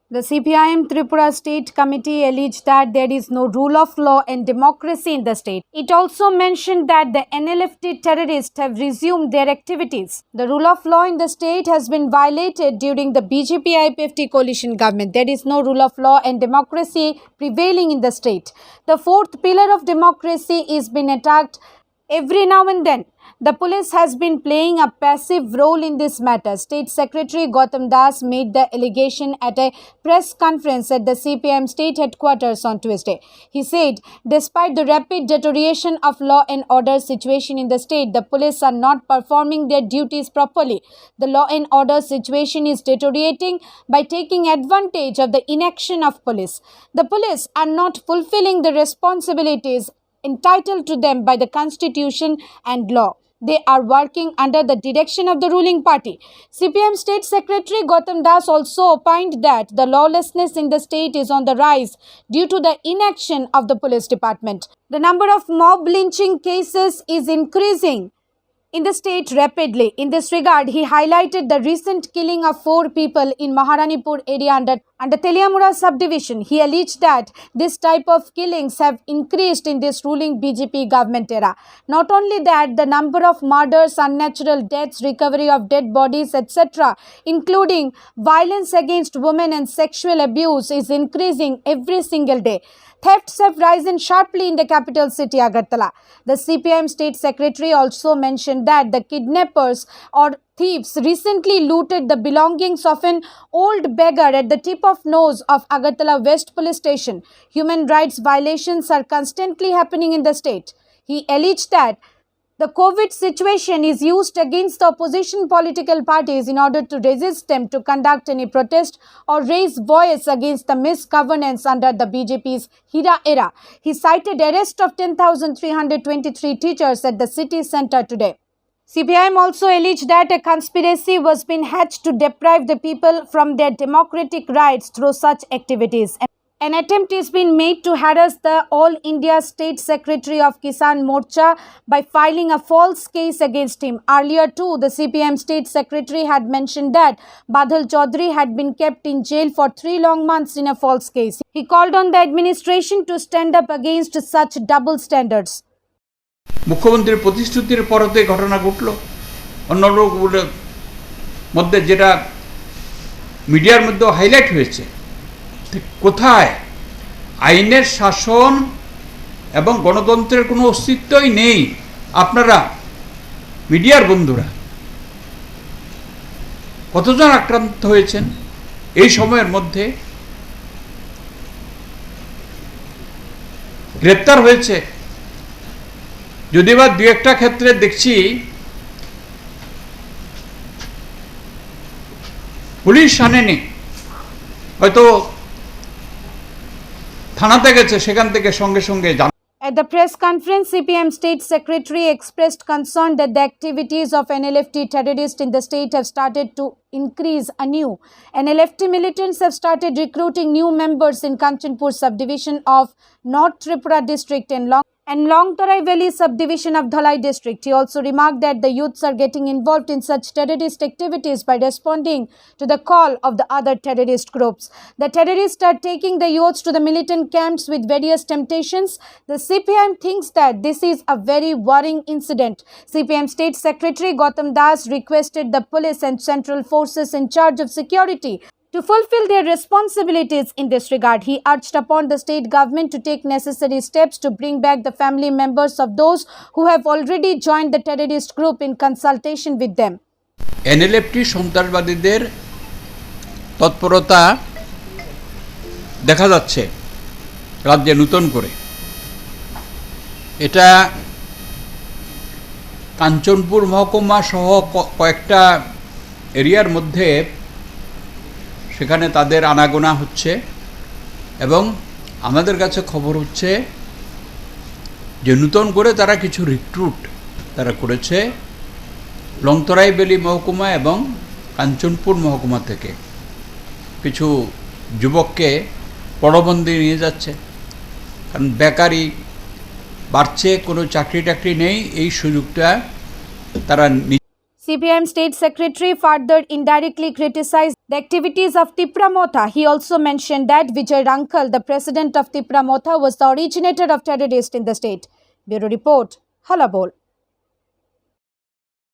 The CPIM Tripura State Committee alleged that there is no rule of law and democracy in the state. It also mentioned that the NLFT terrorists have resumed their activities. The rule of law in the state has been violated during the BJP IPFT Coalition government. There is no rule of law and democracy prevailing in the state. The fourth pillar of democracy is being attacked every now and then. The police has been playing a passive role in this matter. State Secretary Gautam Das made the allegation at a press conference at the CPIM state headquarters on Tuesday. He said, despite the rapid deterioration of law and order situation in the state, the police are not performing their duties properly. The law and order situation is deteriorating by taking advantage of the inaction of police. The police are not fulfilling the responsibilities entitled to them by the Constitution and law. They are working under the direction of the ruling party. CPM State Secretary Gautam Das also opined that the lawlessness in the state is on the rise due to the inaction of the police department. The number of mob lynching cases is increasing in the state rapidly. In this regard, he highlighted the recent killing of 4 people in Maharanipur area under Teliamura subdivision. He alleged that this type of killings have increased in this ruling BJP government era. Not only that, the number of murders, unnatural deaths, recovery of dead bodies, etc., including violence against women and sexual abuse, is increasing every single day. Thefts have risen sharply in the capital city, Agartala. The CPIM State Secretary also mentioned that the kidnappers or thieves recently looted the belongings of an old beggar at the tip of nose of Agartala West Police Station. Human rights violations are constantly happening in the state. He alleged that the COVID situation is used against the opposition political parties in order to resist them to conduct any protest or raise voice against the misgovernance under the BJP's Hira era. He cited arrest of 10,323 teachers at the city centre today. CPIM also alleged that a conspiracy was being hatched to deprive the people from their democratic rights through such activities. An attempt is being made to harass the All India State Secretary of Kisan Morcha by filing a false case against him. Earlier too, the CPM State Secretary had mentioned that Badal Chaudhary had been kept in jail for 3 long months in a false case. He called on the administration to stand up against such double standards. মুখ্যমন্ত্রীর প্রতিশ্রুতির পরতে ঘটনা ঘটল অন্যগুলোর মধ্যে যেটা মিডিয়ার মধ্যে highlight হয়েছে কোথায় আইনের শাসন এবং গণতন্ত্রের কোনো অস্তিত্বই নেই আপনারা মিডিয়ার বন্ধুরা কতজন আক্রান্ত হয়েছেন এই সময়ের মধ্যে গ্রেপ্তার হয়েছে যদিও বা 2-1টা ক্ষেত্রে দেখছি পুলিশ আনেনি হয়তো থানাতে গেছে সেখান থেকে সঙ্গে সঙ্গে At the press conference, CPM State Secretary expressed concern that the activities of NLFT terrorists in the state have started to increase anew. NLFT militants have started recruiting new members in Kanchanpur subdivision of North Tripura district and Longtarai Valley subdivision of Dhalai district. He also remarked that the youths are getting involved in such terrorist activities by responding to the call of the other terrorist groups. The terrorists are taking the youths to the militant camps with various temptations. The CPIM thinks that this is a very worrying incident. CPM State Secretary Gautam Das requested the police and central forces in charge of security to fulfill their responsibilities in this regard. He urged upon the state government to take necessary steps to bring back the family members of those who have already joined the terrorist group in consultation with them. NLFT সন্ত্রাসবাদীদের তৎপরতা দেখা যাচ্ছে রাজ্যে নতুন করে এটা কাঞ্চনপুর মহকুমা সহ কয়েকটা এরিয়ার মধ্যে সেখানে তাদের আনাগোনা হচ্ছে এবং আমাদের কাছে খবর হচ্ছে যে নতুন করে তারা কিছু রিক্রুট তারা করেছে লংতরাই ভ্যালি মহকুমা এবং কাঞ্চনপুর মহকুমা থেকে কিছু যুবককে পরবন্দি নিয়ে যাচ্ছে কারণ বেকারি বাড়ছে কোনো চাকরি টাকরি নেই এই সুযোগটা তারা CPIM State Secretary further indirectly criticized the activities of Tripura Motha. He also mentioned that Vijay Rankal, the president of Tripura Motha, was the originator of terrorists in the state. Bureau Report, Hallabol.